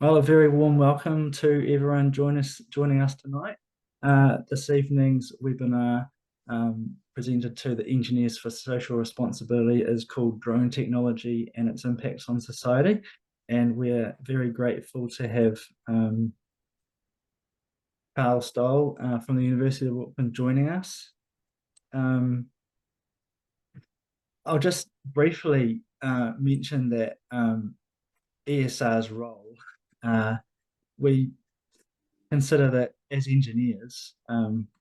Well, a very warm welcome to everyone joining us tonight. This evening's webinar presented to the Engineers for Social Responsibility is called Drone Technology and Its Impacts on Society. And we're very grateful to have Karl Stol from the University of Auckland joining us. I'll just briefly mention that ESR's role. We consider that as engineers,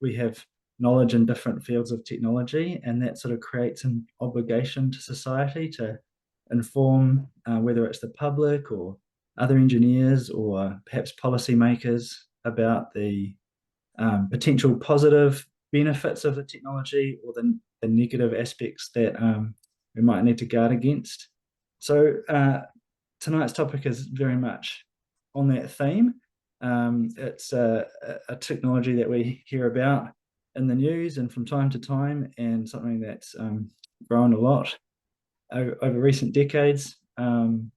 we have knowledge in different fields of technology, and that sort of creates an obligation to society to inform whether it's the public or other engineers or perhaps policymakers about the potential positive benefits of the technology or the negative aspects that we might need to guard against. So tonight's topic is very much on that theme. It's a technology that we hear about in the news and from time to time, and something that's grown a lot over recent decades. And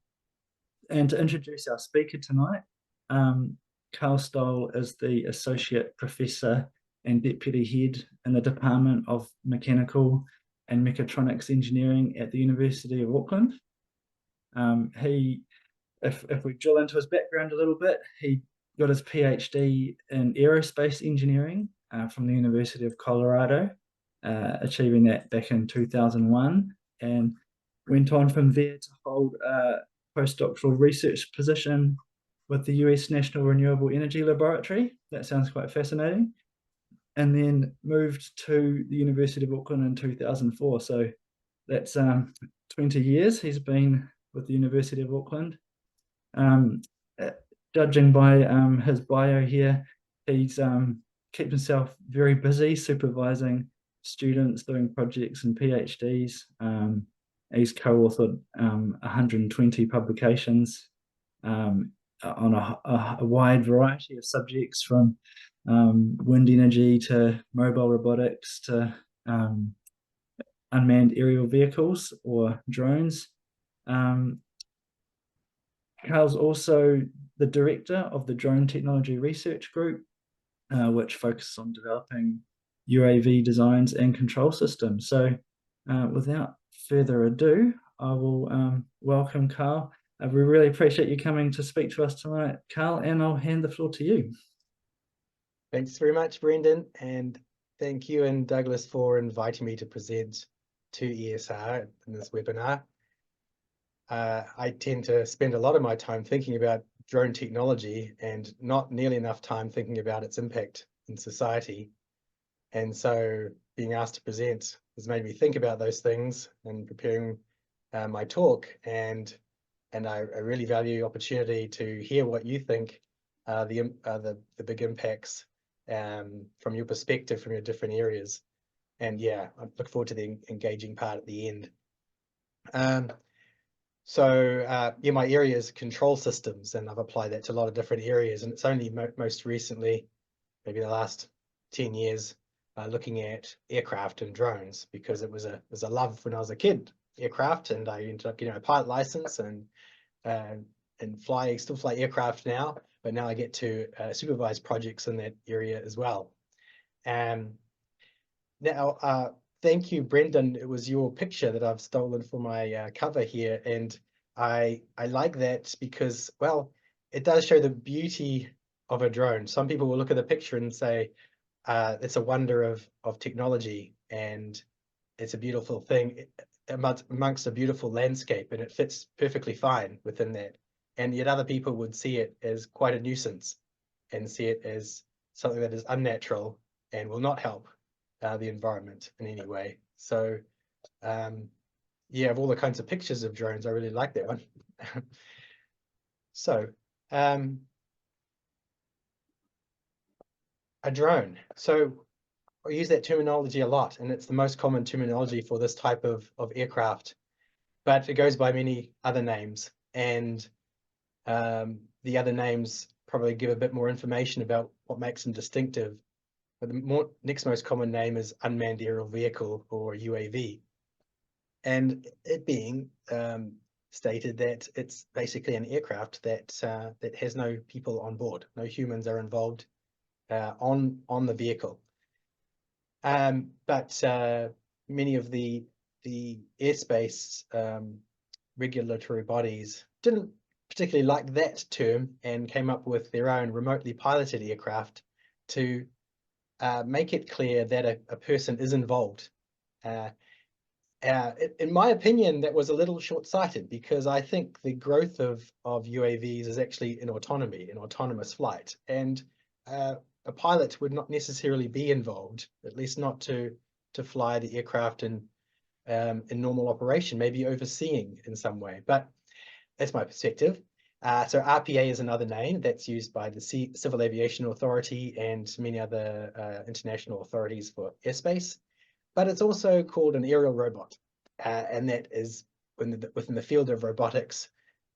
to introduce our speaker tonight, Karl Stol is the Associate Professor and Deputy Head in the Department of Mechanical and Mechatronics Engineering at the University of Auckland. If we drill into his background a little bit, he got his PhD in aerospace engineering from the University of Colorado, achieving that back in 2001, and went on from there to hold a postdoctoral research position with the US National Renewable Energy Laboratory. That sounds quite fascinating. And then moved to the University of Auckland in 2004. So that's 20 years he's been with the University of Auckland. Judging by his bio here, he's kept himself very busy supervising students doing projects and PhDs. He's co-authored 120 publications on a wide variety of subjects, from wind energy to mobile robotics to unmanned aerial vehicles or drones. Karl's also the director of the Drone Technology Research Group, which focuses on developing UAV designs and control systems. So without further ado, I will welcome Karl. We really appreciate you coming to speak to us tonight, Karl, and I'll hand the floor to you. Thanks very much, Brendan, and thank you and Douglas for inviting me to present to ESR in this webinar. I tend to spend a lot of my time thinking about drone technology and not nearly enough time thinking about its impact in society. And so being asked to present has made me think about those things and preparing my talk. And I really value the opportunity to hear what you think the big impacts from your perspective, from your different areas. And yeah, I look forward to the engaging part at the end. Yeah, my area is control systems, and I've applied that to a lot of different areas. And it's only most recently, maybe the last 10 years, looking at aircraft and drones, because it was a love when I was a kid, aircraft, and I ended up getting a pilot license and still fly aircraft now, but now I get to supervise projects in that area as well. Now, thank you, Brendan. It was your picture that I've stolen for my cover here, and I like that because, well, it does show the beauty of a drone. Some people will look at the picture and say it's a wonder of technology, and it's a beautiful thing amongst a beautiful landscape, and it fits perfectly fine within that. And yet other people would see it as quite a nuisance and see it as something that is unnatural and will not help the environment in any way. So yeah, of all the kinds of pictures of drones, I really like that one. So a drone. So I use that terminology a lot, and it's the most common terminology for this type of aircraft, but it goes by many other names, and the other names probably give a bit more information about what makes them distinctive. But the next most common name is Unmanned Aerial Vehicle, or UAV. And it being stated that it's basically an aircraft that that has no people on board, no humans are involved on the vehicle. But many of the airspace regulatory bodies didn't particularly like that term and came up with their own remotely piloted aircraft to make it clear that a person is involved. In my opinion, that was a little short-sighted, because I think the growth of UAVs is actually in autonomy, in autonomous flight, and a pilot would not necessarily be involved, at least not to fly the aircraft in normal operation, maybe overseeing in some way. But that's my perspective. So RPA is another name that's used by the Civil Aviation Authority and many other international authorities for airspace. But it's also called an aerial robot, and that is within the field of robotics,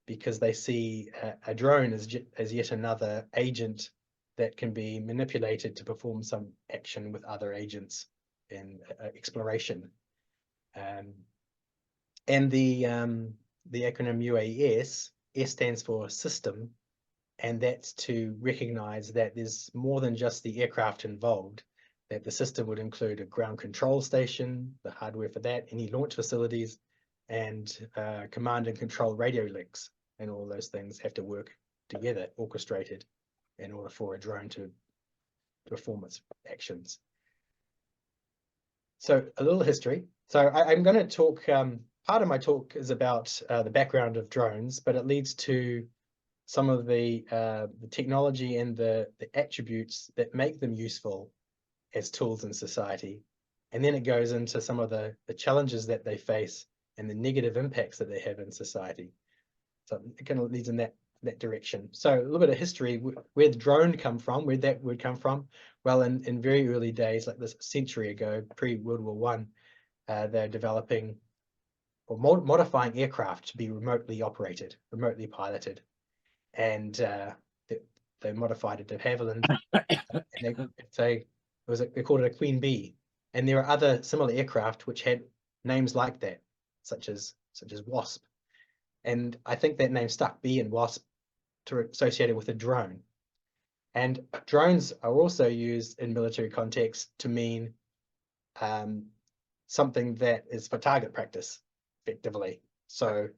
because they see a drone as yet another agent that can be manipulated to perform some action with other agents in exploration. And the acronym UAS, S stands for system, and that's to recognize that there's more than just the aircraft involved, that the system would include a ground control station, the hardware for that, any launch facilities, and command and control radio links, and all those things have to work together, orchestrated, in order for a drone to perform its actions. So a little history. So I'm going to talk, part of my talk is about the background of drones, but it leads to some of the technology and the attributes that make them useful as tools in society. And then it goes into some of the challenges that they face and the negative impacts that they have in society. So it kind of leads in that direction. So a little bit of history, where the drone come from, where that would come from. Well, in very early days, like this century ago, pre-World War One, they're developing or modifying aircraft to be remotely operated, remotely piloted. And they modified it to Havilland, and they called it a Queen Bee. And there are other similar aircraft which had names like that, such as Wasp. And I think that name stuck, Bee and Wasp, to associate it with a drone. And drones are also used in military context to mean something that is for target practice, effectively. So,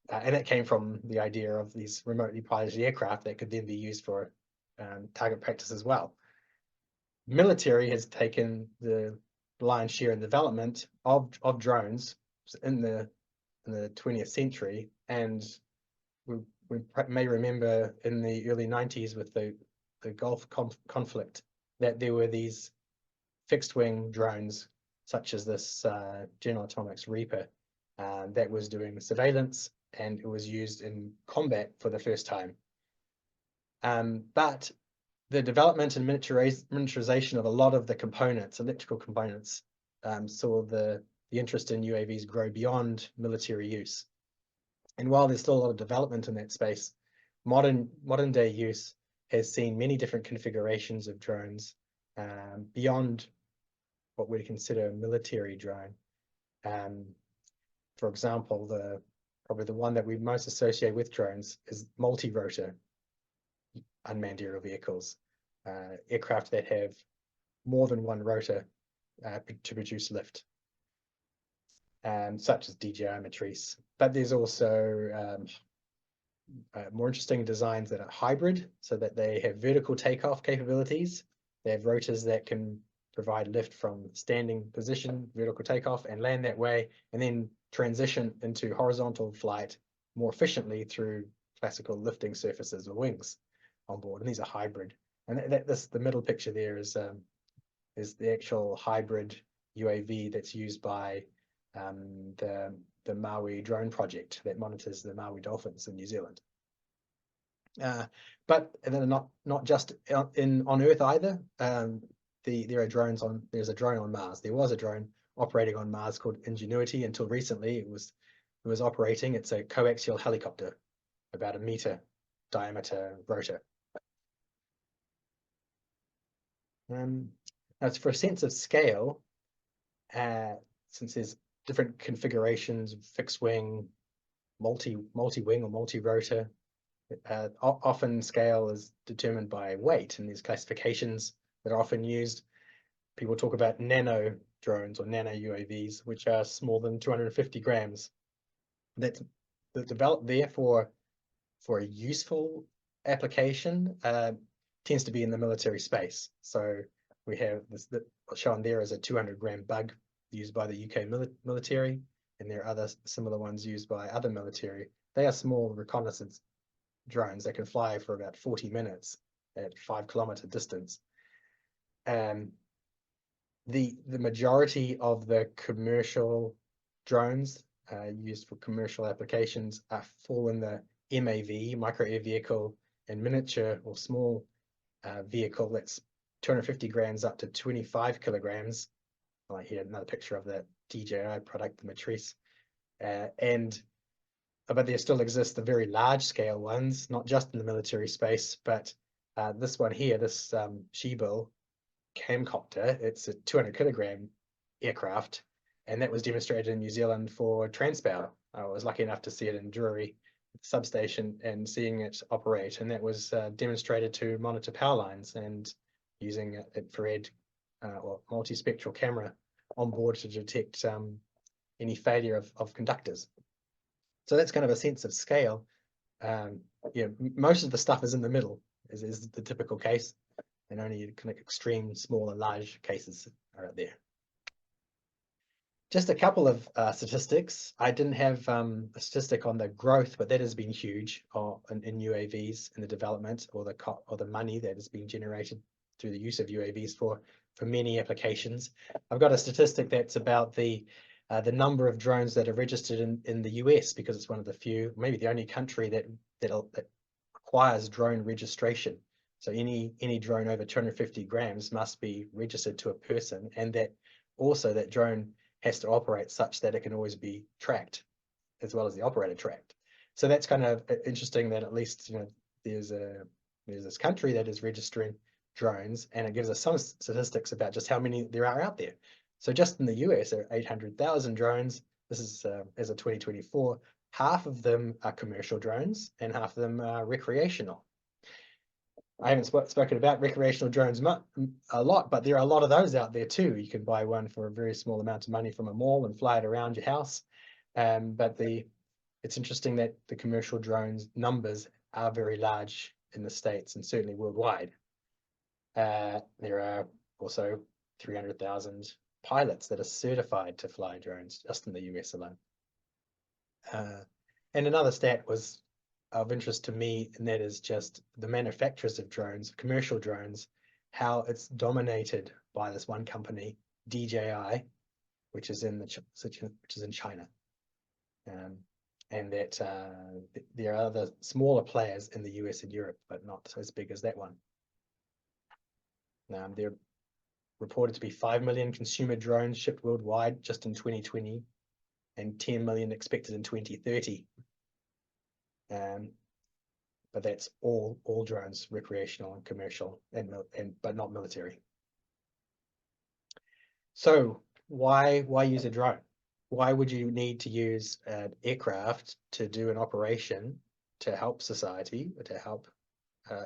and it came from the idea of these remotely piloted aircraft that could then be used for target practice as well. Military has taken the lion's share in development of drones in the 20th century, and we may remember in the early 90s with the Gulf conflict that there were these fixed wing drones, such as this General Atomics Reaper, that was doing surveillance, and it was used in combat for the first time. But the development and miniaturization of a lot of the components, electrical components, saw the interest in UAVs grow beyond military use. And while there's still a lot of development in that space, modern day use has seen many different configurations of drones beyond what we'd consider a military drone. For example, probably the one that we most associate with drones is multi-rotor unmanned aerial vehicles, aircraft that have more than one rotor to produce lift, such as DJI Matrice. But there's also more interesting designs that are hybrid, so that they have vertical takeoff capabilities. They have rotors that can provide lift from standing position, vertical takeoff, and land that way, and then transition into horizontal flight more efficiently through classical lifting surfaces or wings on board. And these are hybrid. And the middle picture there is the actual hybrid UAV that's used by the Maui drone project that monitors the Maui dolphins in New Zealand. But then not just on Earth either. There are drones on. There's a drone on Mars. There was a drone operating on Mars called Ingenuity until recently. It was operating. It's a coaxial helicopter, about 1 meter diameter rotor. As for a sense of scale, since there's different configurations, fixed wing, multi-wing or multi-rotor. Often scale is determined by weight, and there's classifications that are often used. People talk about nano drones or nano UAVs, which are smaller than 250 grams. That's developed there for a useful application, tends to be in the military space. So we have this shown there as a 200-gram bug used by the UK military, and there are other similar ones used by other military. They are small reconnaissance drones that can fly for about 40 minutes at 5-kilometer distance. The majority of the commercial drones used for commercial applications fall in the MAV, micro air vehicle, and miniature or small vehicle that's 250 grams up to 25 kilograms. Like here, another picture of the DJI product, the Matrice. But there still exist the very large scale ones, not just in the military space, but this one here, this Sheebill camcopter, it's a 200 kilogram aircraft, and that was demonstrated in New Zealand for Transpower. I was lucky enough to see it in Drury substation and seeing it operate, and that was demonstrated to monitor power lines and using infrared or multispectral camera on board to detect any failure of conductors. So that's kind of a sense of scale. Most of the stuff is in the middle, is the typical case, and only kind of extreme small and large cases are out there. Just a couple of statistics. I didn't have a statistic on the growth, but that has been huge in UAVs, in the development or the money that is being generated through the use of UAVs for many applications. I've got a statistic that's about the number of drones that are registered in the US, because it's one of the few, maybe the only country that requires drone registration. So any drone over 250 grams must be registered to a person, and that drone has to operate such that it can always be tracked, as well as the operator tracked. So that's kind of interesting that at least there's this country that is registering drones, and it gives us some statistics about just how many there are out there. So just in the US, there are 800,000 drones. This is as of 2024. Half of them are commercial drones, and half of them are recreational. I haven't spoken about recreational drones a lot, but there are a lot of those out there too. You can buy one for a very small amount of money from a mall and fly it around your house. But it's interesting that the commercial drones numbers are very large in the States and certainly worldwide. There are also 300,000 pilots that are certified to fly drones just in the US alone. And another stat was of interest to me, and that is just the manufacturers of drones, commercial drones, how it's dominated by this one company, DJI, which is in China, and that there are other smaller players in the US and Europe, but not as big as that one. They're reported to be 5 million consumer drones shipped worldwide just in 2020, and 10 million expected in 2030. But that's all drones, recreational and commercial, but not military. So why use a drone? Why would you need to use an aircraft to do an operation to help society, or to help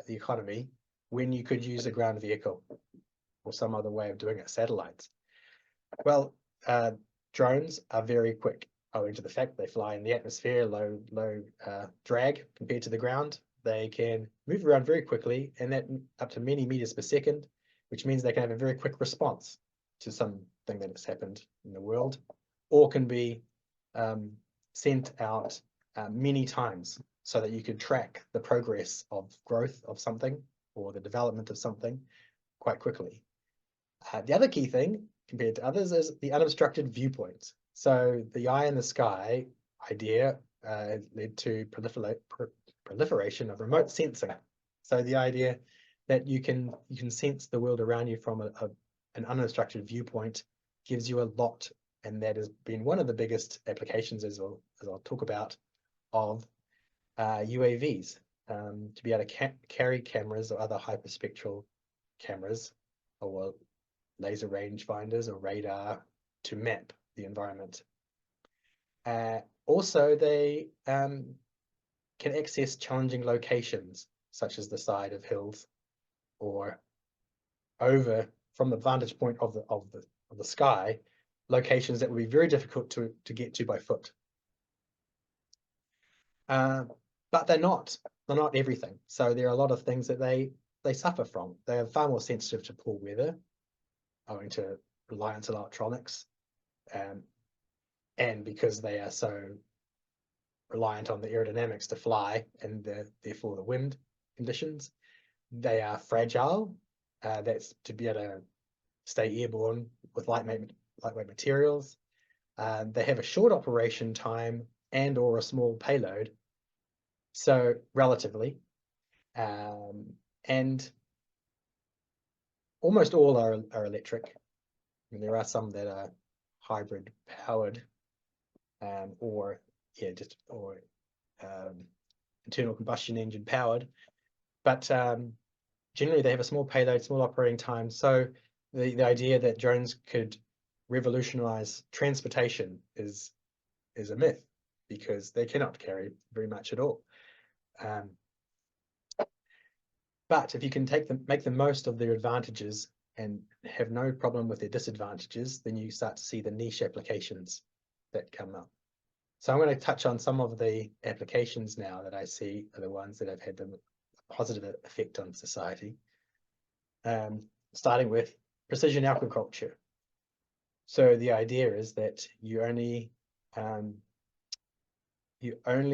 the economy, when you could use a ground vehicle or some other way of doing it, satellites? Well, drones are very quick, owing to the fact they fly in the atmosphere, low drag compared to the ground. They can move around very quickly, and that up to many meters per second, which means they can have a very quick response to something that has happened in the world, or can be sent out many times, so that you could track the progress of growth of something or the development of something quite quickly. The other key thing compared to others is the unobstructed viewpoint. So the eye in the sky idea led to proliferation of remote sensing. So the idea that you can sense the world around you from an unobstructed viewpoint gives you a lot, and that has been one of the biggest applications, as I'll talk about, of UAVs, to be able to carry cameras or other hyperspectral cameras, or laser rangefinders or radar, to map the environment. Also, they can access challenging locations, such as the side of hills or over from the vantage point of the sky, locations that would be very difficult to get to by foot. But they're not everything. So there are a lot of things that they suffer from. They are far more sensitive to poor weather, owing to reliance on electronics, and because they are so reliant on the aerodynamics to fly and therefore the wind conditions, they are fragile. That's to be able to stay airborne with lightweight materials. They have a short operation time and or a small payload, so relatively, and almost all are electric. I mean, there are some that are hybrid powered, or internal combustion engine powered, but generally they have a small payload, small operating time. So the idea that drones could revolutionize transportation is a myth, because they cannot carry very much at all. But if you can make the most of their advantages and have no problem with their disadvantages, then you start to see the niche applications that come up. So I'm going to touch on some of the applications now that I see are the ones that have had the positive effect on society. Starting with precision agriculture. So the idea is that you only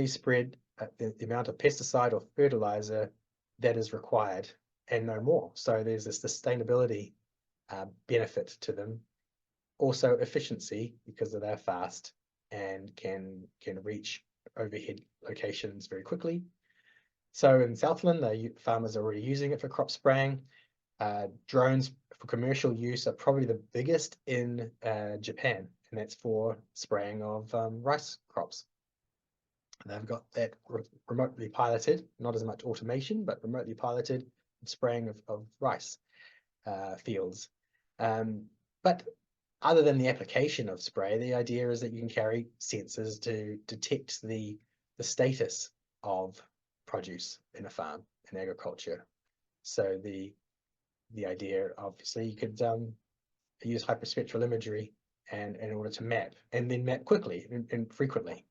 spread the amount of pesticide or fertilizer that is required and no more. So there's a sustainability benefit to them. Also efficiency, because they're fast and can reach overhead locations very quickly. So in Southland, the farmers are already using it for crop spraying. Drones for commercial use are probably the biggest in Japan, and that's for spraying of rice crops. They've got that remotely piloted, not as much automation, but remotely piloted spraying of rice fields. But other than the application of spray, the idea is that you can carry sensors to detect the status of produce in a farm, in agriculture. So the idea, obviously, you could use hyperspectral imagery and in order to map, and then map quickly and frequently.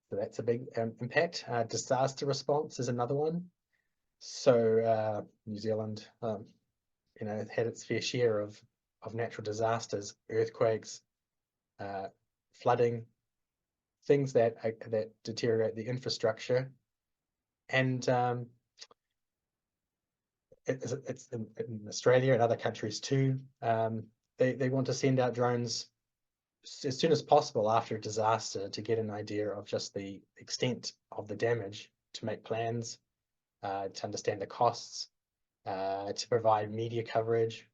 So that's a big impact. Disaster response is another one. So New Zealand, had its fair share of natural disasters, earthquakes, flooding, things that deteriorate the infrastructure, and it's in Australia and other countries too. They want to send out drones as soon as possible after a disaster to get an idea of just the extent of the damage, to make plans, to understand the costs, to provide media coverage,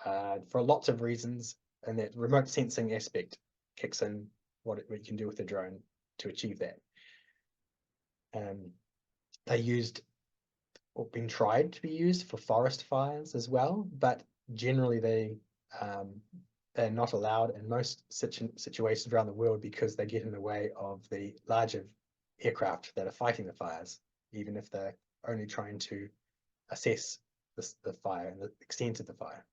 for lots of reasons. And that remote sensing aspect kicks in what you can do with the drone to achieve that. They used, or been tried to be used for forest fires as well, but generally they're not allowed in most situations around the world, because they get in the way of the larger aircraft that are fighting the fires, even if they're only trying to assess the fire and the extent of the fire.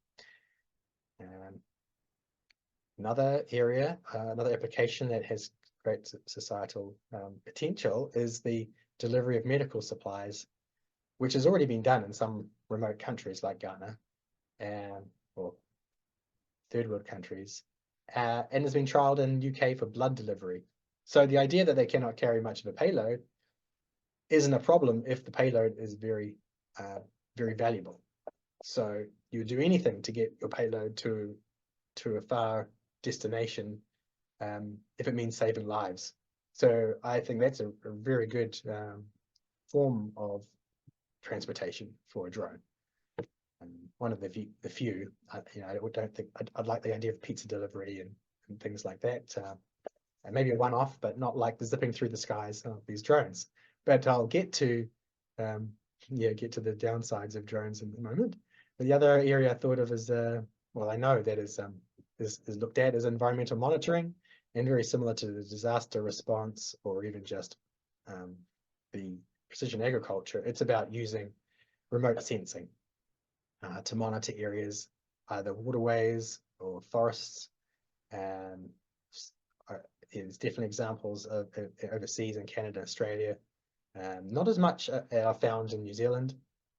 Another area, another application that has great societal potential is the delivery of medical supplies, which has already been done in some remote countries like Ghana, or third world countries, and has been trialed in UK for blood delivery. So the idea that they cannot carry much of a payload isn't a problem if the payload is very, very valuable. So you would do anything to get your payload to a far destination, if it means saving lives. So I think that's a very good form of transportation for a drone. One of the few, I don't think I'd like the idea of pizza delivery and things like that. And maybe a one-off, but not like the zipping through the skies of these drones. But I'll get to the downsides of drones in a moment. But the other area I thought of is, well, I know that is looked at as environmental monitoring and very similar to the disaster response or even just the precision agriculture, it's about using remote sensing to monitor areas, either waterways or forests. And there's definitely examples of overseas in Canada, Australia. Not as much are found in New Zealand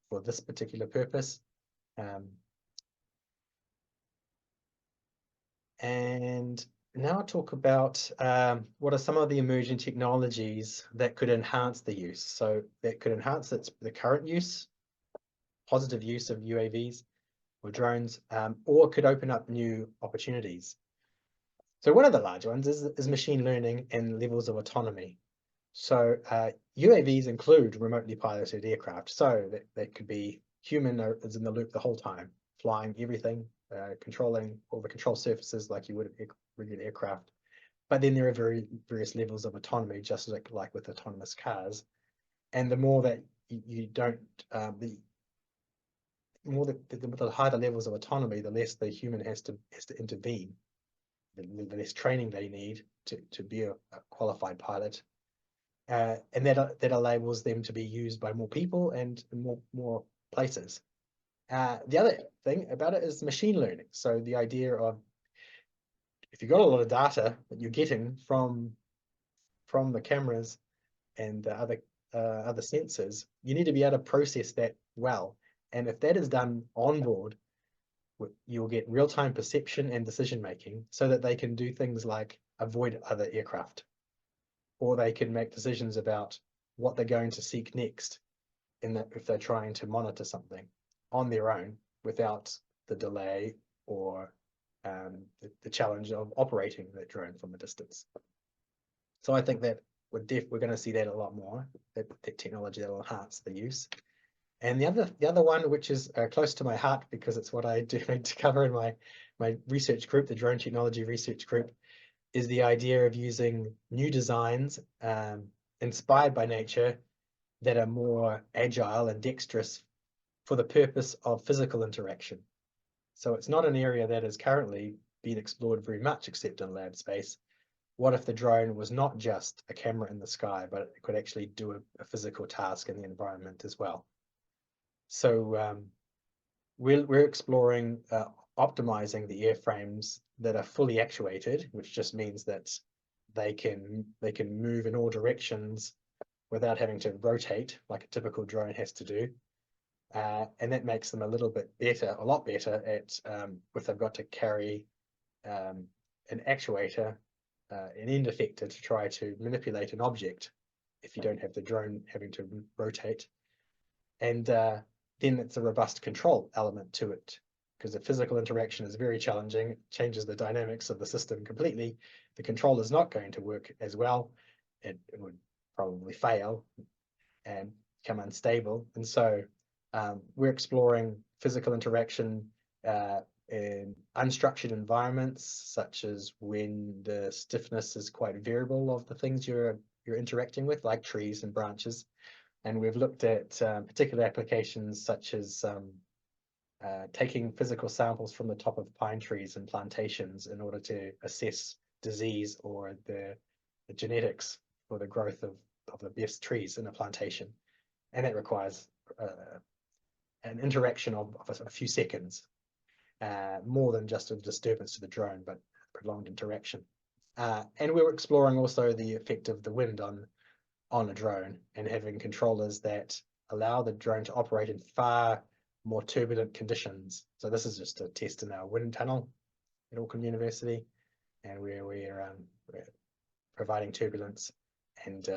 for this particular purpose. And now I'll talk about what are some of the emerging technologies that could enhance the use. So that could enhance the current use, positive use of UAVs or drones, or could open up new opportunities. So one of the large ones is machine learning and levels of autonomy. So UAVs include remotely piloted aircraft. So that could be human is in the loop the whole time, flying everything, controlling all the control surfaces like you would with regular aircraft. But then there are various levels of autonomy, just like with autonomous cars. And the more that you don't, the higher the levels of autonomy, the less the human has to intervene, the less training they need to be a qualified pilot. And that enables them to be used by more people and more places. The other thing about it is machine learning. So the idea of if you've got a lot of data that you're getting from the cameras and the other sensors, you need to be able to process that well. And if that is done on board, you'll get real-time perception and decision making so that they can do things like avoid other aircraft, or they can make decisions about what they're going to seek next if they're trying to monitor something on their own without the delay or the challenge of operating that drone from a distance. So I think that we're going to see that a lot more, that technology that will enhance the use. And the other one, which is close to my heart because it's what I do to cover in my research group, the Drone Technology Research Group, is the idea of using new designs inspired by nature that are more agile and dexterous for the purpose of physical interaction. So it's not an area that has currently been explored very much except in lab space. What if the drone was not just a camera in the sky, but it could actually do a physical task in the environment as well? So we're exploring optimizing the airframes that are fully actuated, which just means that they can move in all directions without having to rotate like a typical drone has to do. And that makes them a lot better at if they've got to carry an actuator, an end effector to try to manipulate an object if you don't have the drone having to rotate. And then it's a robust control element to it, because the physical interaction is very challenging. It changes the dynamics of the system completely. The control is not going to work as well. It would probably fail and become unstable. And so we're exploring physical interaction in unstructured environments, such as when the stiffness is quite variable of the things you're interacting with, like trees and branches. And we've looked at particular applications such as taking physical samples from the top of pine trees and plantations in order to assess disease or the genetics for the growth of the best trees in a plantation. And that requires an interaction of a few seconds, more than just a disturbance to the drone, but prolonged interaction. And we were exploring also the effect of the wind on a drone and having controllers that allow the drone to operate in far more turbulent conditions. So this is just a test in our wind tunnel at Auckland University, and we're providing turbulence and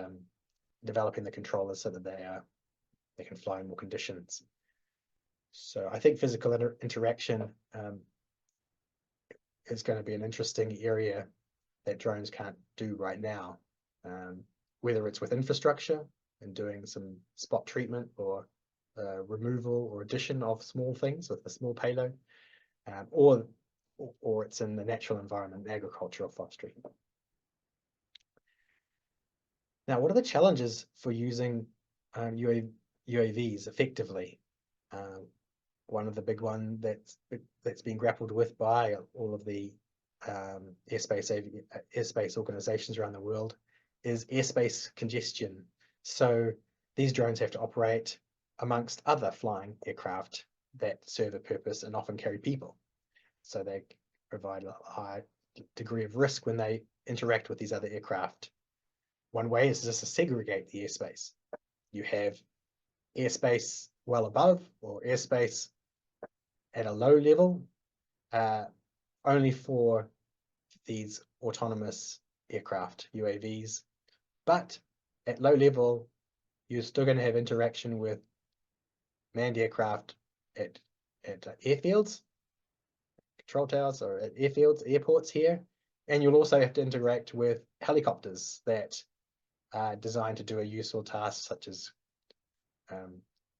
developing the controllers so that they can fly in more conditions. So I think physical interaction is going to be an interesting area that drones can't do right now. Whether it's with infrastructure and doing some spot treatment or removal or addition of small things with a small payload, or it's in the natural environment, agriculture or forestry. Now, what are the challenges for using UAVs effectively? One of the big ones that's been grappled with by all of the airspace organizations around the world is airspace congestion. So these drones have to operate amongst other flying aircraft that serve a purpose and often carry people. So they provide a high degree of risk when they interact with these other aircraft. One way is just to segregate the airspace. You have airspace well above or airspace at a low level, only for these autonomous aircraft, UAVs. But at low level, you're still going to have interaction with manned aircraft at airfields, control towers, or at airfields, airports here. And you'll also have to interact with helicopters that are designed to do a useful task, such as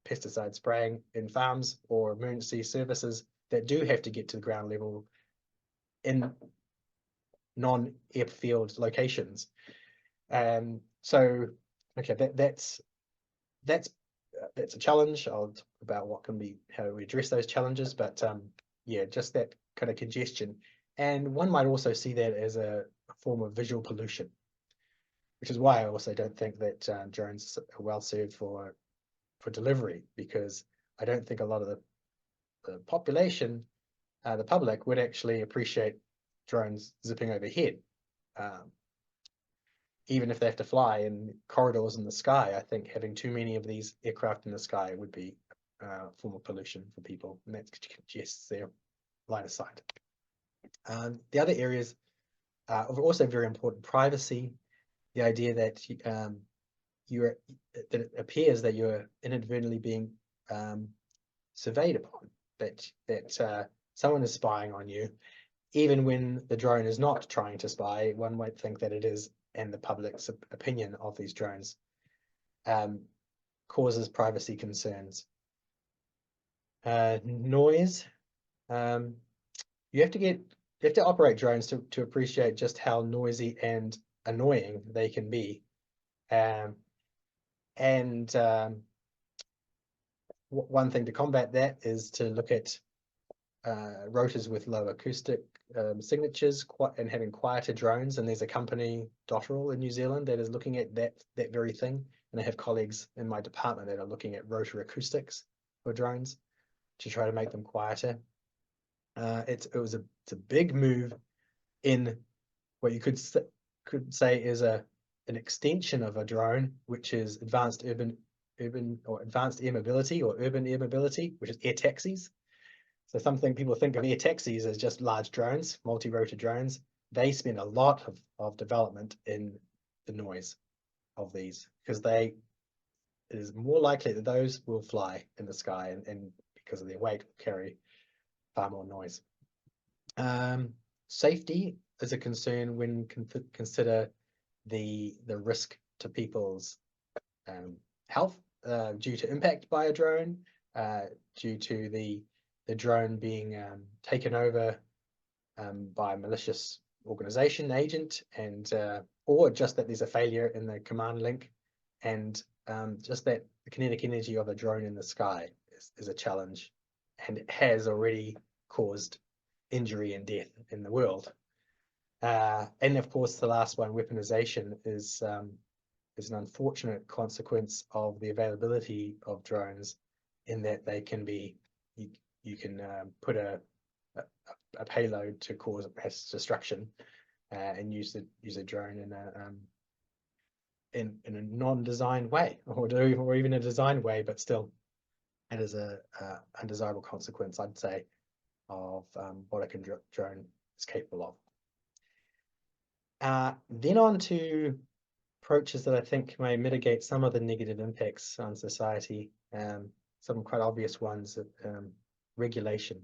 pesticide spraying in farms or emergency services that do have to get to the ground level in non-airfield locations. So, okay, that's a challenge. I'll talk about how we address those challenges, but yeah, just that kind of congestion. And one might also see that as a form of visual pollution, which is why I also don't think that drones are well served for delivery, because I don't think a lot of the population, the public, would actually appreciate drones zipping overhead. Even if they have to fly in corridors in the sky, I think having too many of these aircraft in the sky would be a form of pollution for people, and that congests their line of sight. The other areas are also very important: privacy, the idea that that it appears that you're inadvertently being surveyed upon, that someone is spying on you, even when the drone is not trying to spy. One might think that it is, and the public's opinion of these drones causes privacy concerns. Noise. You have to operate drones to appreciate just how noisy and annoying they can be. One thing to combat that is to look at rotors with low acoustic signatures and having quieter drones. And there's a company, Dotterel, in New Zealand, that is looking at that very thing. And I have colleagues in my department that are looking at rotor acoustics for drones to try to make them quieter. It's a big move in what you could say is an extension of a drone, which is advanced urban or advanced air mobility, or urban air mobility, which is air taxis. So people think of air taxis as just large drones, multi-rotor drones. They spend a lot of development in the noise of these, because it is more likely that those will fly in the sky, and because of their weight will carry far more noise. Safety is a concern when consider the risk to people's health due to impact by a drone, due to the drone being taken over by a malicious organization agent, and or just that there's a failure in the command link, and just that the kinetic energy of a drone in the sky is a challenge, and it has already caused injury and death in the world. And of course, the last one, weaponization, is an unfortunate consequence of the availability of drones, in that they can be, you can put a payload to cause mass destruction, and use a drone in a non-designed way, or even a designed way, but still it is a undesirable consequence, I'd say, of what a drone is capable of. Then on to approaches that I think may mitigate some of the negative impacts on society. Some quite obvious ones: regulation.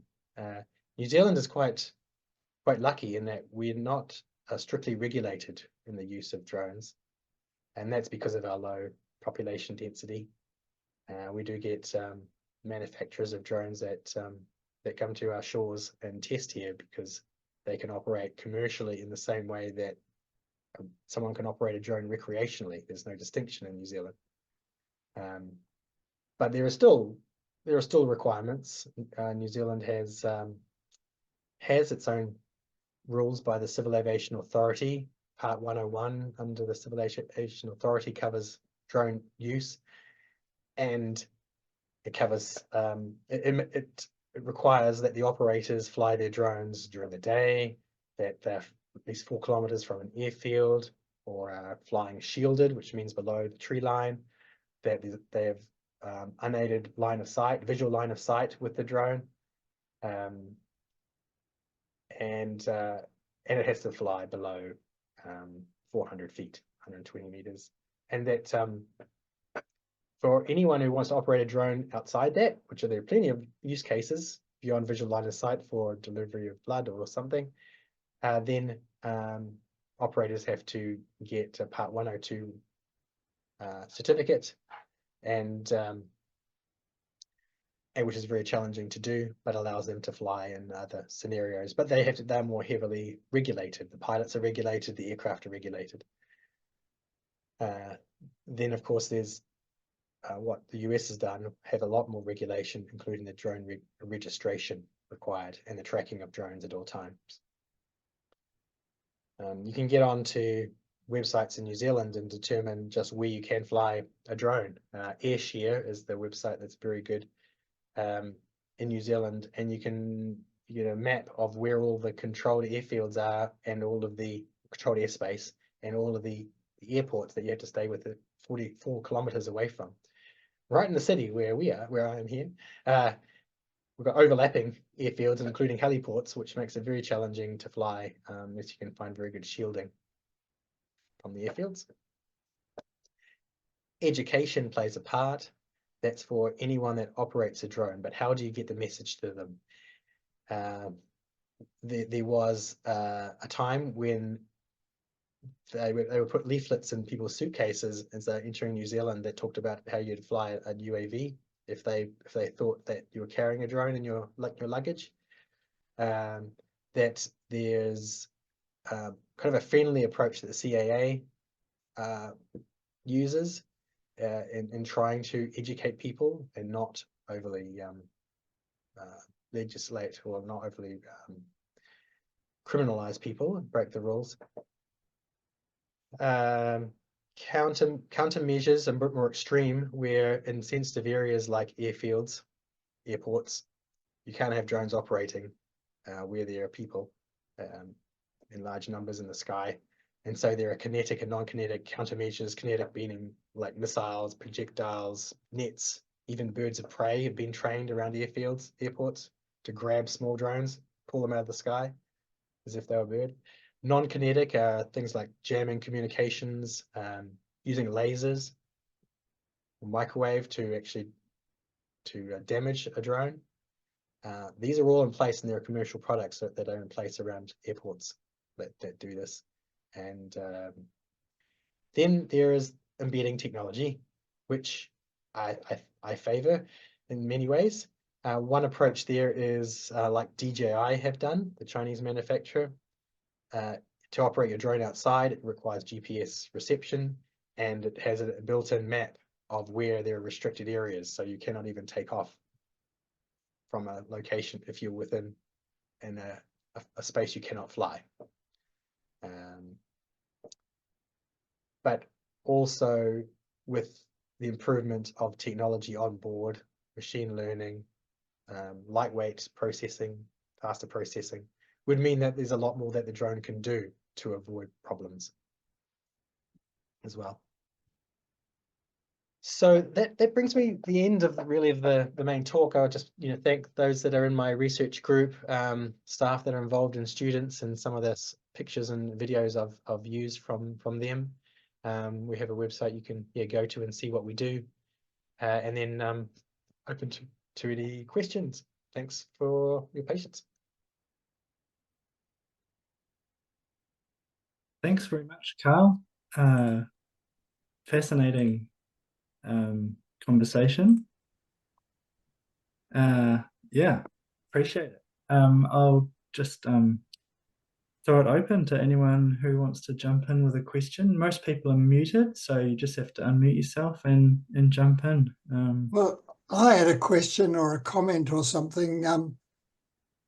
New Zealand is quite lucky in that we're not strictly regulated in the use of drones, and that's because of our low population density. We do get manufacturers of drones that come to our shores and test here, because they can operate commercially in the same way that someone can operate a drone recreationally. There's no distinction in New Zealand, but there are still requirements. New Zealand has its own rules by the Civil Aviation Authority. Part 101 under the Civil Aviation Authority covers drone use, and it covers it requires that the operators fly their drones during the day, that they're at least 4 kilometers from an airfield, or are flying shielded, which means below the tree line, that they have unaided line of sight, visual line of sight with the drone, and it has to fly below 400 feet, 120 meters, and that for anyone who wants to operate a drone outside that, which there are plenty of use cases beyond visual line of sight for delivery of blood or something, then operators have to get a Part 102 certificate, and which is very challenging to do, but allows them to fly in other scenarios. But they're more heavily regulated. The pilots are regulated, the aircraft are regulated. Then of course there's what the US has done, have a lot more regulation, including the drone registration required and the tracking of drones at all times. You can get onto websites in New Zealand and determine just where you can fly a drone. AirShare is the website that's very good in New Zealand, and you get a map of where all the controlled airfields are, and all of the controlled airspace, and all of the airports that you have to stay with 44 kilometers away from. Right in the city where I am here, we've got overlapping airfields, including heliports, which makes it very challenging to fly unless you can find very good shielding from the airfields. Education plays a part. That's for anyone that operates a drone, but how do you get the message to them? There was a time when they would put leaflets in people's suitcases as they're entering New Zealand that talked about how you'd fly a UAV if they thought that you were carrying a drone in your luggage. That there's kind of a friendly approach that the CAA uses in trying to educate people and not overly legislate, or not overly criminalize people and break the rules. Countermeasures are a bit more extreme, where in sensitive areas like airfields, airports, you can't have drones operating where there are people in large numbers in the sky. And so there are kinetic and non-kinetic countermeasures, kinetic being like missiles, projectiles, nets. Even birds of prey have been trained around airfields, airports, to grab small drones, pull them out of the sky as if they were a bird. Non-kinetic are things like jamming communications, using lasers or microwave to damage a drone. These are all in place, and there are commercial products that are in place around airports that do this. And then there is embedding technology, which I favor in many ways. One approach there is like DJI have done, the Chinese manufacturer. To operate your drone outside, it requires GPS reception, and it has a built-in map of where there are restricted areas, so you cannot even take off from a location if you're within a space you cannot fly. But also with the improvement of technology on board, machine learning, lightweight processing, faster processing, would mean that there's a lot more that the drone can do to avoid problems as well. So that brings me to the end of the main talk. I would just thank those that are in my research group, staff that are involved, in students, and some of the pictures and videos I've used from them. We have a website you can go to and see what we do, and then open to any questions. Thanks for your patience. Thanks very much, Karl. Fascinating conversation. Yeah, appreciate it. I'll just throw it open to anyone who wants to jump in with a question. Most people are muted, so you just have to unmute yourself and jump in. Well, I had a question or a comment or something.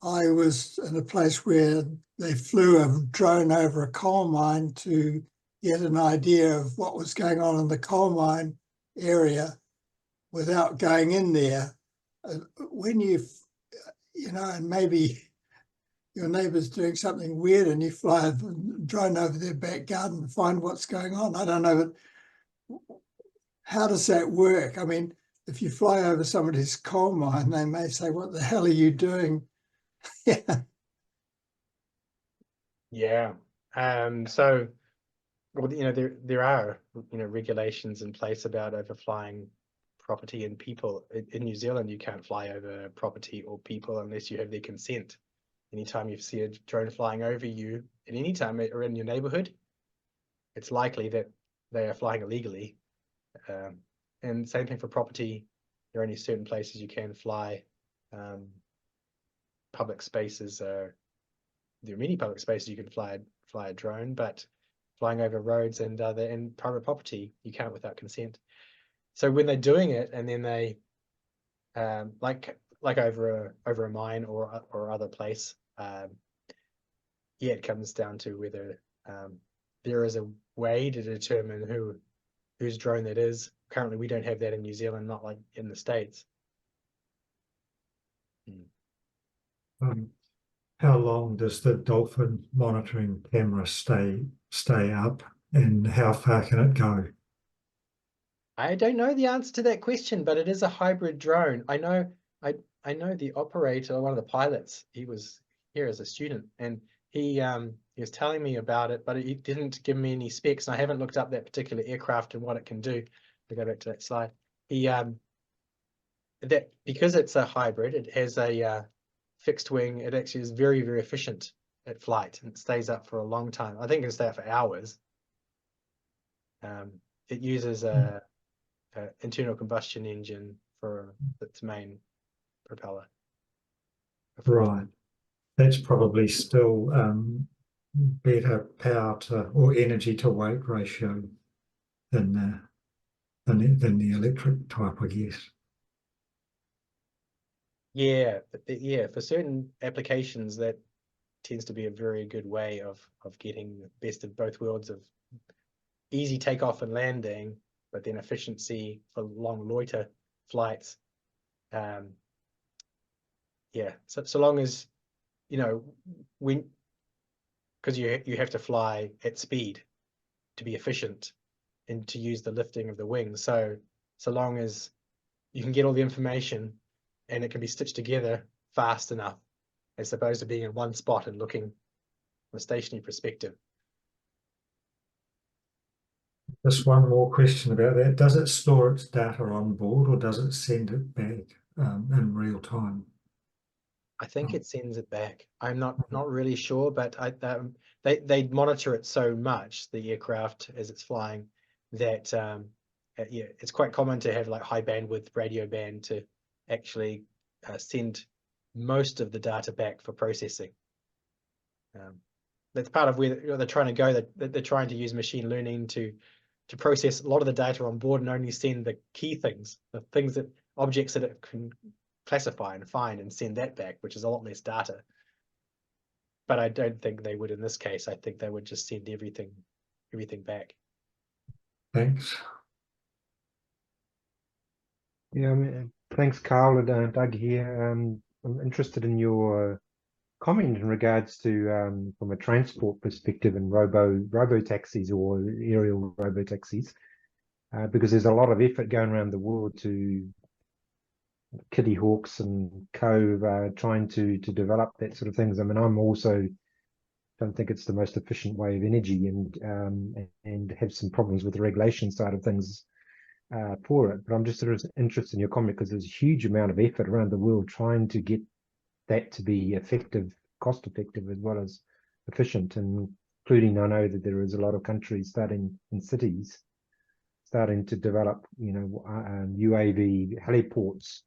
I was in a place where they flew a drone over a coal mine to get an idea of what was going on in the coal mine area without going in there. When you know, and maybe your neighbour's doing something weird and you fly a drone over their back garden to find what's going on. I don't know, but how does that work? I mean, if you fly over somebody's coal mine, they may say, what the hell are you doing? Yeah. Yeah. So, well, you know, there are, you know, regulations in place about overflying property and people. In New Zealand, you can't fly over property or people unless you have their consent. Anytime you see a drone flying over you at any time or in your neighborhood, it's likely that they are flying illegally. And same thing for property. There are only certain places you can fly. Public spaces are, there are many public spaces you can fly a drone, but flying over roads and private property, you can't without consent. So when they're doing it, and then they like over a mine or other place, yeah, it comes down to whether there is a way to determine whose drone that is. Currently, we don't have that in New Zealand, not like in the States. How long does the dolphin monitoring camera stay up, and how far can it go? I don't know the answer to that question, but it is a hybrid drone. I know the operator, one of the pilots, he was here as a student, and he was telling me about it, but he didn't give me any specs, and I haven't looked up that particular aircraft and what it can do. To go back to that slide, that because it's a hybrid, it has a fixed wing. It actually is very, very efficient at flight, and it stays up for a long time. I think it can stay up for hours. It uses a internal combustion engine for its main propeller. Right. That's probably still better power to or energy to weight ratio than the electric type, I guess. Yeah, yeah. For certain applications, that tends to be a very good way of getting the best of both worlds of easy takeoff and landing, but then efficiency for long loiter flights. Yeah, so long as, you know, because you have to fly at speed to be efficient and to use the lifting of the wings. So long as you can get all the information and it can be stitched together fast enough, as opposed to being in one spot and looking from a stationary perspective. Just one more question about that. Does it store its data on board, or does it send it back in real time? I think it sends it back. I'm not really sure, but they monitor it so much, the aircraft, as it's flying, that yeah, it's quite common to have like high bandwidth radio band to actually send most of the data back for processing. That's part of where they're trying to go. That they're trying to use machine learning to process a lot of the data on board and only send the key things, the things that objects that it can classify and find and send that back, which is a lot less data. But I don't think they would in this case. I think they would just send everything back. Thanks. Yeah, I mean, thanks, Karl and Doug here. I'm interested in your comment in regards to from a transport perspective and robo taxis or aerial robo taxis, because there's a lot of effort going around the world to Kitty Hawks and Co trying to develop that sort of things. I mean, I'm also don't think it's the most efficient way of energy, and have some problems with the regulation side of things for it. But I'm just sort of interested in your comment, because there's a huge amount of effort around the world trying to get that to be effective, cost effective, as well as efficient, and including, I know that there is a lot of countries starting in cities starting to develop, you know, UAV heliports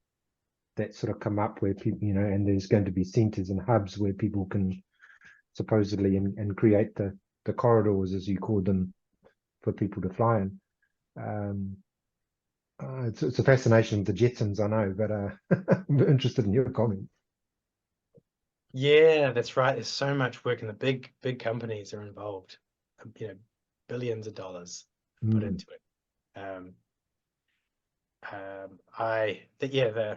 that sort of come up where people, you know, and there's going to be centers and hubs where people can supposedly and create the corridors, as you call them, for people to fly in. It's a fascination with the Jetsons, I know, but I'm interested in your comment. Yeah, that's right. There's so much work, and the big companies are involved. Billions of dollars put Mm. into it. Um, I think yeah,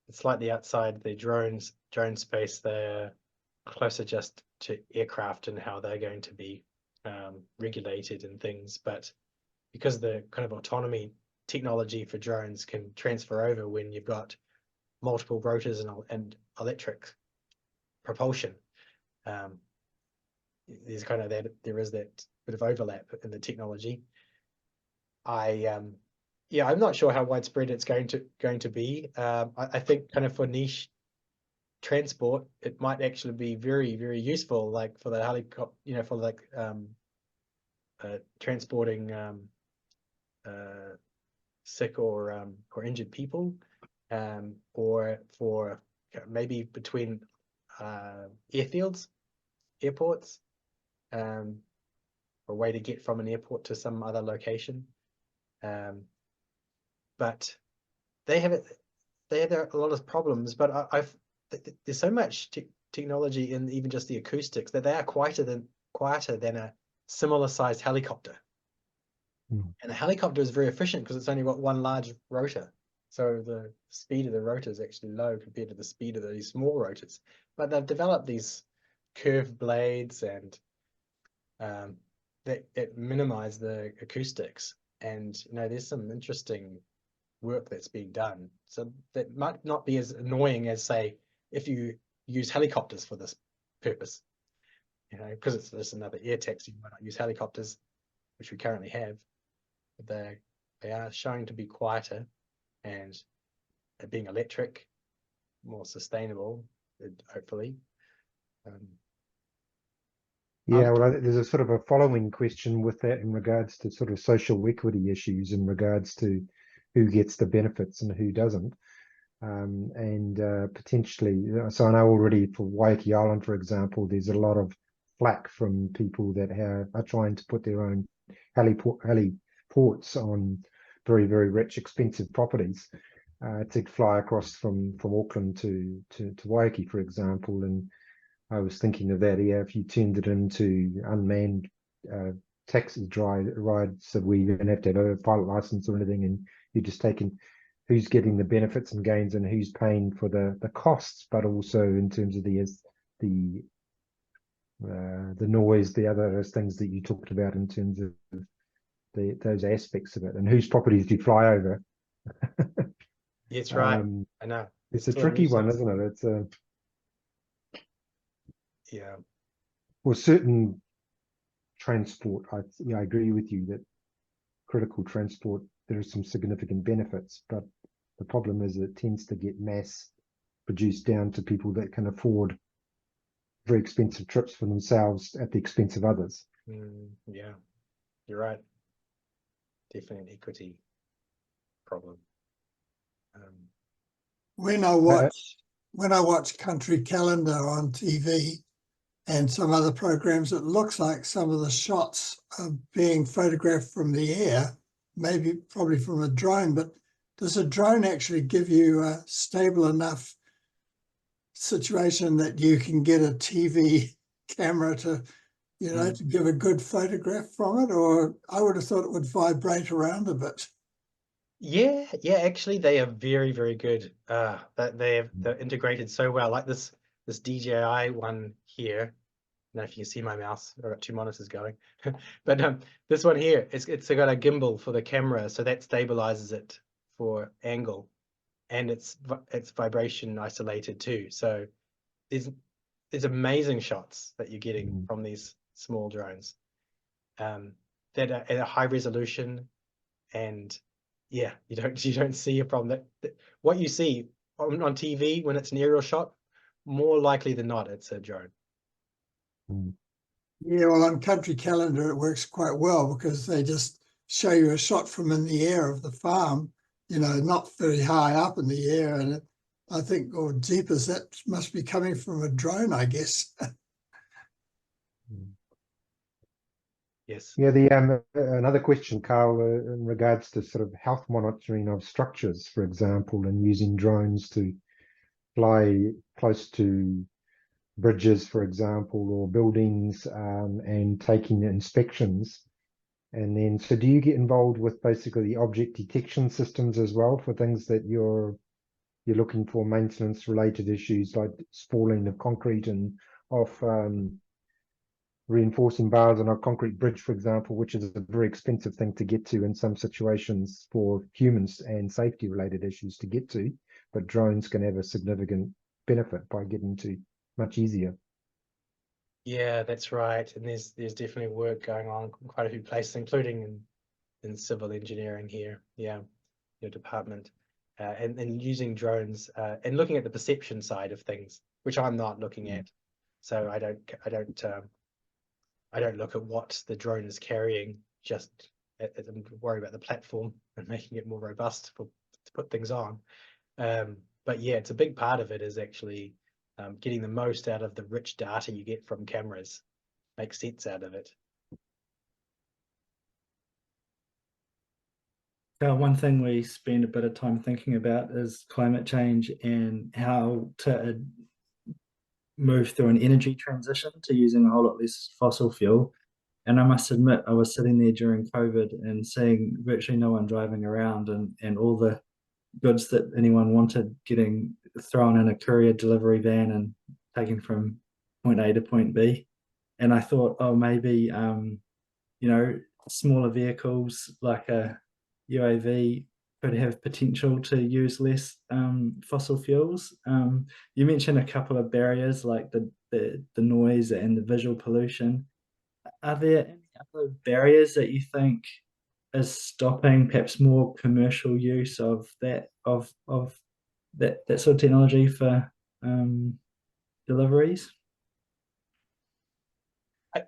it's slightly outside the drone space. They're closer just to aircraft and how they're going to be regulated and things. But because the kind of autonomy technology for drones can transfer over when you've got multiple rotors and electric propulsion, um, there's kind of there is that bit of overlap in the technology. Yeah, I'm not sure how widespread it's going to be. I think kind of for niche transport, it might actually be very, very useful, like for the helicopter, for like transporting sick or injured people, or for maybe between airfields, airports, or a way to get from an airport to some other location. But they have a lot of problems. But there's so much technology in even just the acoustics that they are quieter than a similar sized helicopter. Mm. And a helicopter is very efficient because it's only got one large rotor. So the speed of the rotor is actually low compared to the speed of these small rotors. But they've developed these curved blades and that minimize the acoustics. And there's some interesting work that's being done. So that might not be as annoying as, say, if you use helicopters for this purpose. Because it's just another air taxi, you might not use helicopters, which we currently have. But they are showing to be quieter and being electric, more sustainable, hopefully. Yeah, well, there's a sort of a following question with that in regards to sort of social equity issues in regards to who gets the benefits and who doesn't. And potentially, so I know already for Waiheke Island, for example, there's a lot of flack from people that are trying to put their own heliports on very, very rich, expensive properties to fly across from Auckland to Waiheke, for example. And I was thinking of that. Yeah, if you turned it into unmanned taxi rides, so we don't have to have a pilot license or anything, and you're just taking who's getting the benefits and gains and who's paying for the costs, but also in terms of the noise, the other things that you talked about in terms of those aspects of it, and whose properties do you fly over. That's right. I know. It's a tricky one, isn't it? It's a yeah. Well, certain transport, I agree with you that critical transport, there are some significant benefits, but the problem is it tends to get mass produced down to people that can afford very expensive trips for themselves at the expense of others. Yeah, you're right. Definitely an equity problem. When I watch Country Calendar on TV and some other programs, it looks like some of the shots are being photographed from the air, probably from a drone, but does a drone actually give you a stable enough situation that you can get a TV camera to, to give a good photograph from it? Or I would have thought it would vibrate around a bit. Yeah, actually they are very, very good. They're integrated so well. Like this DJI one here. I don't know if you can see my mouse. I've got two monitors going. But this one here, it's got a gimbal for the camera, so that stabilizes it for angle, and it's vibration isolated too. So there's amazing shots that you're getting from these small drones that are at a high resolution, and yeah, you don't see a problem. That what you see on TV when it's an aerial shot, more likely than not, it's a drone. Yeah, well, on Country Calendar, it works quite well because they just show you a shot from in the air of the farm, not very high up in the air. And I think, oh, jeepers, that must be coming from a drone, I guess. Yes. Yeah, another question, Karl, in regards to sort of health monitoring of structures, for example, and using drones to fly close to bridges, for example, or buildings, and taking inspections. And then, so do you get involved with basically the object detection systems as well for things that you're looking for maintenance related issues like spalling of concrete and off reinforcing bars on a concrete bridge, for example, which is a very expensive thing to get to in some situations for humans and safety related issues to get to, but drones can have a significant benefit by getting to much easier. Yeah, that's right. And there's definitely work going on in quite a few places, including in civil engineering here. Yeah, your department. And using drones and looking at the perception side of things, which I'm not looking at. So I don't look at what the drone is carrying, just I'm worried about the platform and making it more robust to put things on. But yeah, it's a big part of it is actually getting the most out of the rich data you get from cameras, make sense out of it. One thing we spend a bit of time thinking about is climate change and how to move through an energy transition to using a whole lot less fossil fuel. And I must admit, I was sitting there during COVID and seeing virtually no one driving around, and all the goods that anyone wanted getting thrown in a courier delivery van and taken from point A to point B. And I thought, oh, maybe, smaller vehicles like a UAV could have potential to use less fossil fuels. You mentioned a couple of barriers like the noise and the visual pollution. Are there any other barriers that you think is stopping perhaps more commercial use of that sort of technology for deliveries? A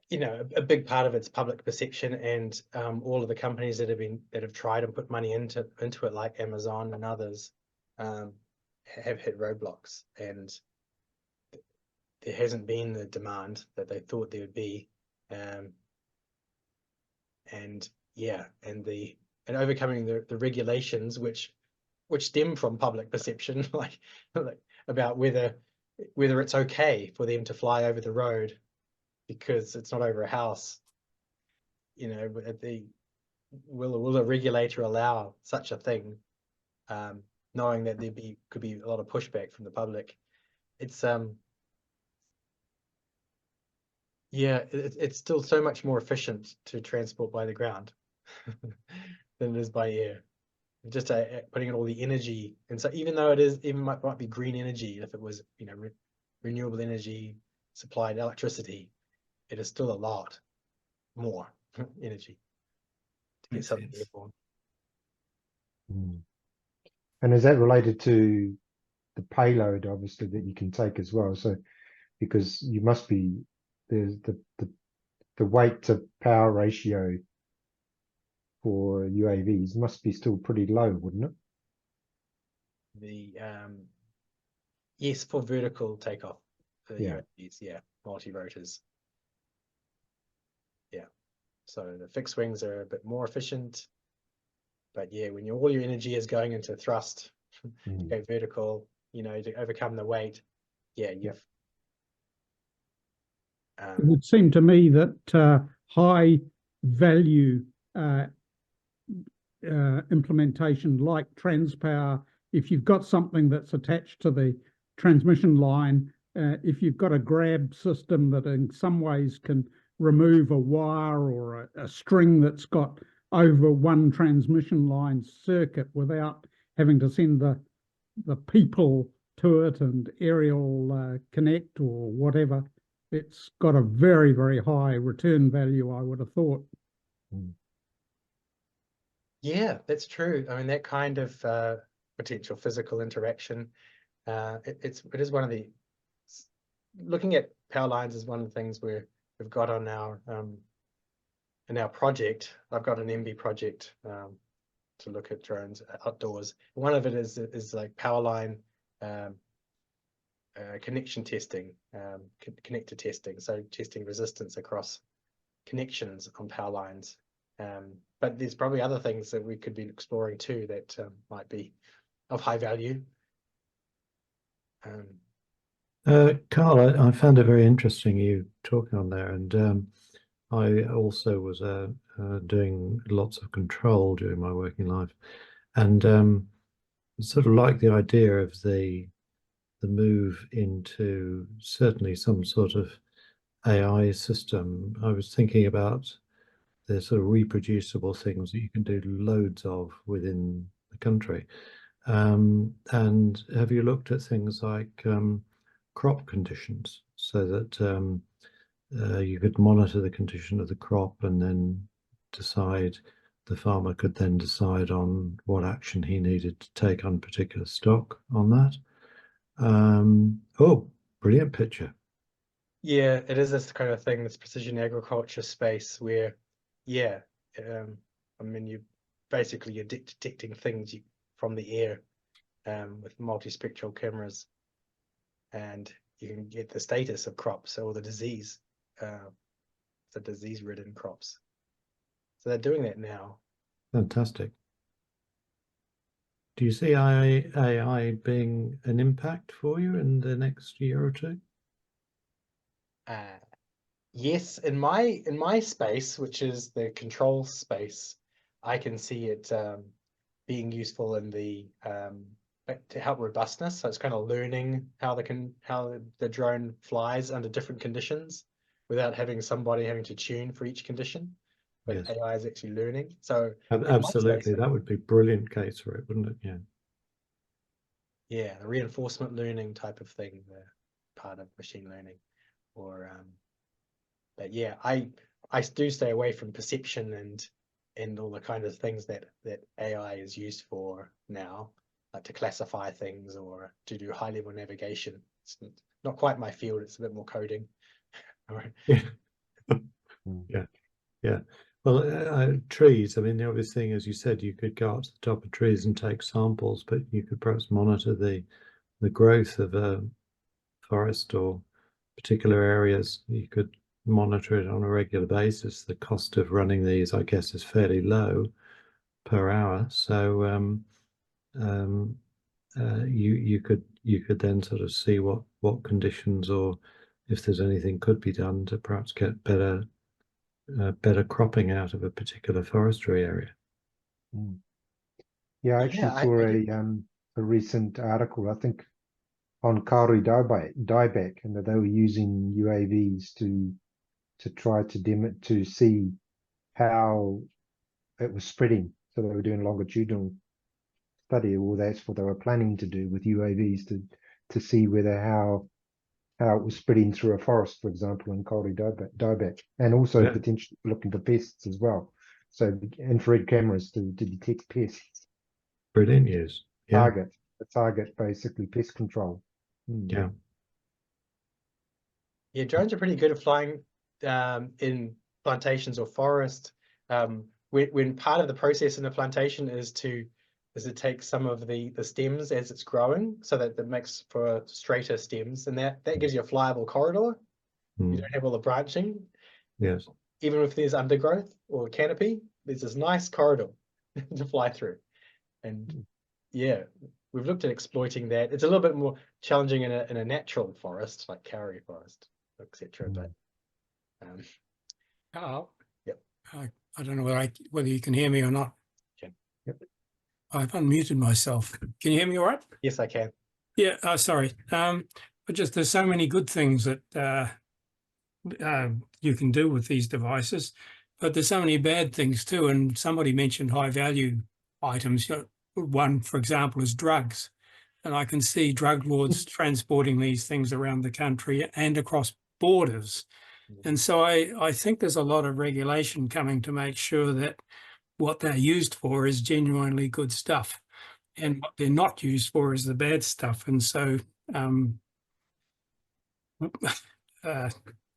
big part of it's public perception, and all of the companies that have tried and put money into it, like Amazon and others, have hit roadblocks, and there hasn't been the demand that they thought there would be, and overcoming the regulations which stem from public perception, like about whether it's okay for them to fly over the road because it's not over a house. Will a regulator allow such a thing, knowing that could be a lot of pushback from the public? It's it's still so much more efficient to transport by the ground than it is by air. Just putting in all the energy, and so even though might be green energy, if it was renewable energy supplied electricity, it is still a lot more energy to get something airborne. And is that related to the payload, obviously, that you can take as well? So, because there's the weight to power ratio for UAVs must be still pretty low, wouldn't it? Yes, for vertical takeoff, Yeah. UAVs, multi-rotors. Yeah, so the fixed wings are a bit more efficient, but yeah, when all your energy is going into thrust, to go vertical, to overcome the weight, it would seem to me that high value implementation like transpower, if you've got something that's attached to the transmission line, if you've got a grab system that in some ways can remove a wire or a string that's got over one transmission line circuit without having to send the people to it and aerial connect or whatever, it's got a very, very high return value, I would have thought. Yeah, that's true. I mean, that kind of potential physical interaction, it is one of the, looking at power lines is one of the things we've got on our in our project. I've got an MB project to look at drones outdoors. One of it is like power line connection testing, connector testing, so testing resistance across connections on power lines. But there's probably other things that we could be exploring too that might be of high value. Karl, I found it very interesting you talking on there, and I also was doing lots of control during my working life, and sort of like the idea of the move into certainly some sort of AI system. I was thinking about the sort of reproducible things that you can do loads of within the country. And have you looked at things like crop conditions so that you could monitor the condition of the crop and then decide, the farmer could then decide on what action he needed to take on particular stock on that? Oh, brilliant picture. Yeah, it is this kind of thing, this precision agriculture space where, yeah, I mean, you're detecting things from the air with multispectral cameras, and you can get the status of crops or the disease-ridden crops. So they're doing that now. Fantastic. Do you see AI being an impact for you in the next year or two? Yes, in my space, which is the control space, I can see it being useful in the to help robustness. So it's kind of learning how the drone flies under different conditions without having somebody having to tune for each condition. But Yes. AI is actually learning. So in my Absolutely, space, that would be a brilliant case for it, wouldn't it? Yeah. yeah, the reinforcement learning type of thing, the part of machine learning, or but yeah, I do stay away from perception and all the kind of things that AI is used for now, like to classify things or to do high level navigation. It's not quite my field. It's a bit more coding. Yeah. Yeah. Yeah. Well, trees, I mean, the obvious thing, as you said, you could go up to the top of trees and take samples, but you could perhaps monitor the growth of a forest or particular areas. You could monitor it on a regular basis. The cost of running these, I guess, is fairly low per hour. So you could then sort of see what conditions, or if there's anything could be done to perhaps get better cropping out of a particular forestry area. Yeah, I Yeah, actually saw a recent article, I think, on Kauri dieback, and that they were using UAVs to try to see how it was spreading. So they were doing longitudinal study, or that's what they were planning to do with UAVs to see whether how it was spreading through a forest, for example, in Kauri dieback, and also potentially looking for pests as well. So infrared cameras to detect pests. Brilliant news. Yeah. Target basically pest control. Yeah. Yeah, drones are pretty good at flying in plantations or forest. When part of the process in a plantation is to take some of the stems as it's growing, so that makes for straighter stems, and that gives you a flyable corridor. You don't have all the branching. Yes. Even if there's undergrowth or canopy, there's this nice corridor to fly through. And yeah, we've looked at exploiting that. It's a little bit more challenging in a natural forest like Kauri forest, etc. But Karl, yep. I don't know whether you can hear me or not. Okay. Yep. I've unmuted myself. Can you hear me all right? Yes, I can. Yeah, sorry. But just there's so many good things that you can do with these devices, but there's so many bad things too. And somebody mentioned high value items. One, for example, is drugs. And I can see drug lords transporting these things around the country and across borders. And so I think there's a lot of regulation coming to make sure that what they're used for is genuinely good stuff, and what they're not used for is the bad stuff. And so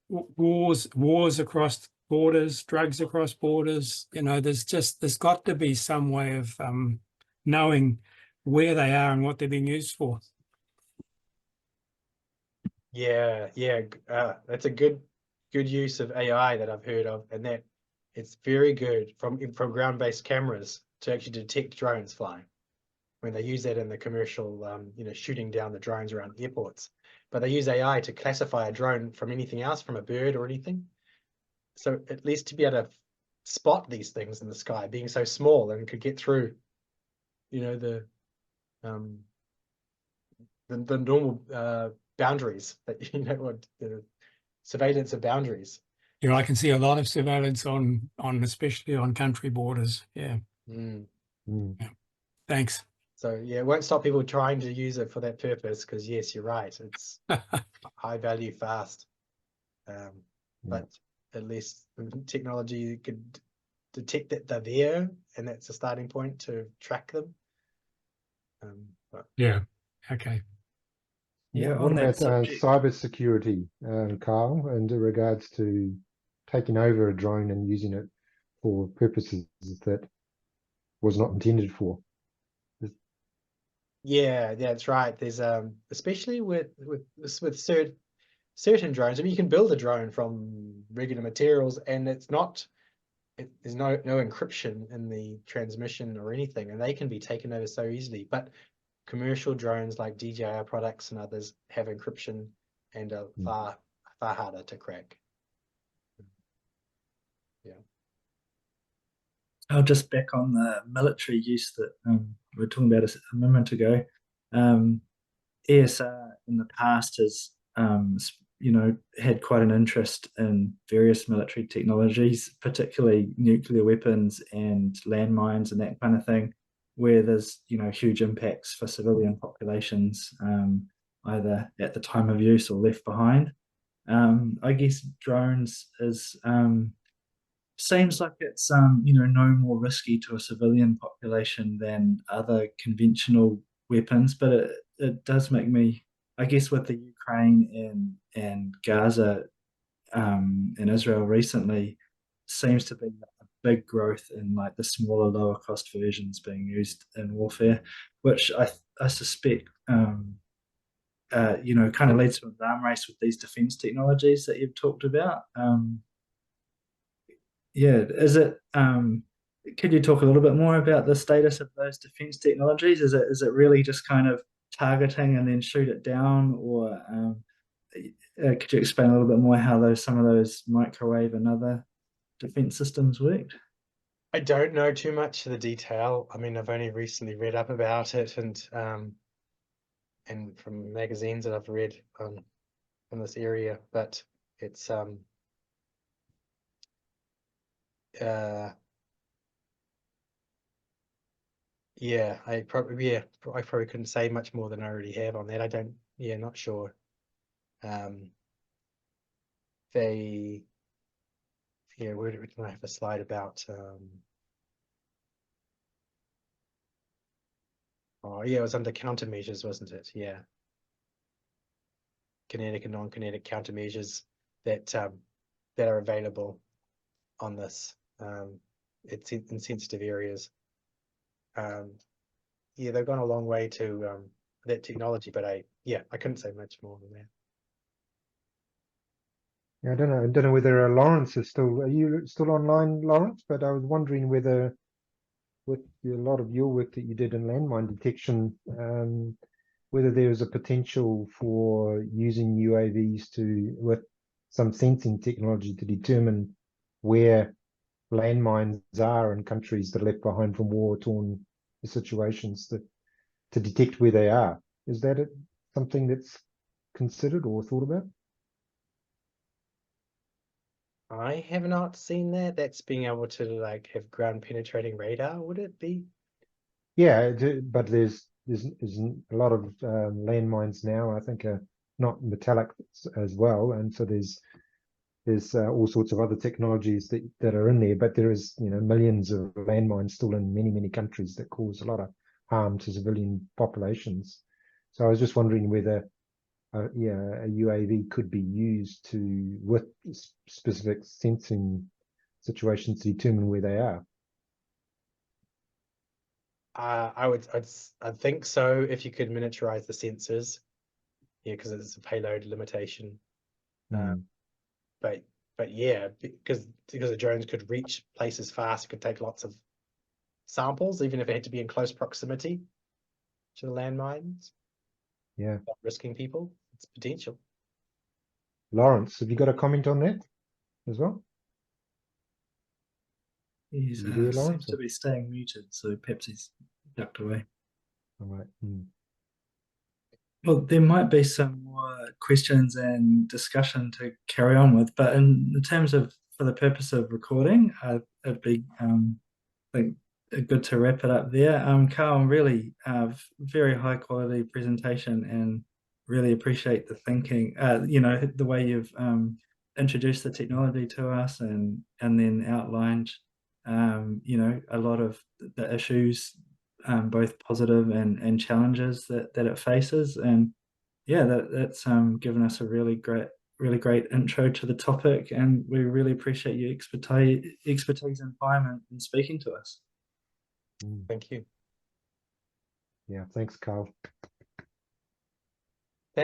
wars across borders, drugs across borders, there's got to be some way of knowing where they are and what they're being used for. Yeah, that's a good use of AI that I've heard of, and that it's very good from ground-based cameras to actually detect drones flying. when they use that in the commercial, you know, shooting down the drones around airports. But they use AI to classify a drone from anything else, from a bird or anything. So at least to be able to spot these things in the sky, being so small and could get through, you know, the normal boundaries that, you know, what the surveillance of boundaries. Yeah, I can see a lot of surveillance on especially on country borders. Yeah. Mm. Thanks. So yeah, it won't stop people trying to use it for that purpose, because yes, you're right, it's high value, fast. But at least the technology could detect that they're there, and that's a starting point to track them. But Yeah. Okay. Yeah, What on that about subject. cyber security, Carl, in regards to taking over a drone and using it for purposes that was not intended for? yeah, that's right. There's especially with certain drones. I mean, you can build a drone from regular materials, and it's not. There's no encryption in the transmission or anything, and they can be taken over so easily. But commercial drones like DJI products and others have encryption and are far harder to crack. Yeah. I'll just back on the military use that we were talking about a moment ago. ESR in the past has, you know, had quite an interest in various military technologies, particularly nuclear weapons and landmines and that kind of thing, where there's, you know, huge impacts for civilian populations, either at the time of use or left behind. I guess drones is seems like it's you know, no more risky to a civilian population than other conventional weapons, but it does make me, I guess, with the Ukraine and Gaza and Israel recently, seems to be a big growth in like the smaller, lower cost versions being used in warfare, which I suspect you know, kind of leads to an arm race with these defense technologies that you've talked about. Yeah, is it? Could you talk a little bit more about the status of those defense technologies? Is it really just kind of targeting and then shoot it down, or could you explain a little bit more how some of those microwave and other defense systems worked? I don't know too much of the detail. I mean, I've only recently read up about it, and from magazines that I've read in this area, but it's yeah, I probably couldn't say much more than I already have on that. I don't, not sure. They, where did I have a slide about? Oh yeah, it was under countermeasures, wasn't it? Yeah, kinetic and non-kinetic countermeasures that that are available on this. It's in sensitive areas. Yeah, they've gone a long way to that technology, but I couldn't say much more than that. Yeah, I don't know whether Lawrence is still. Are you still online, Lawrence? But I was wondering whether, with a lot of your work that you did in landmine detection, whether there is a potential for using UAVs with some sensing technology to determine where landmines are in countries that are left behind from war-torn situations, to detect where they are. Is that something that's considered or thought about? I have not seen that. That's being able to like have ground penetrating radar, would it be? Yeah, but there's a lot of landmines now, I think, are not metallic as well, and so there's all sorts of other technologies that are in there, but there is, you know, millions of landmines still in many countries that cause a lot of harm to civilian populations. So I was just wondering whether a UAV could be used with specific sensing situations to determine where they are. I'd think so, if you could miniaturize the sensors. Yeah, because it's a payload limitation. But yeah, because the drones could reach places fast, it could take lots of samples, even if it had to be in close proximity. to the landmines, Yeah. not risking people. It's potential. Lawrence, have you got a comment on that as well? He You there, seems Lawrence? to be staying muted, so perhaps he's ducked away. All right. Well, there might be some more questions and discussion to carry on with, but in terms of, for the purpose of recording, it'd be, I think, good to wrap it up there. Karl, really very high quality presentation, and really appreciate the thinking, the way you've introduced the technology to us and then outlined, a lot of the issues, both positive and challenges that it faces. And yeah, that's given us a really great intro to the topic, and we really appreciate your expertise and time in speaking to us. Thank you. Yeah, thanks, Karl.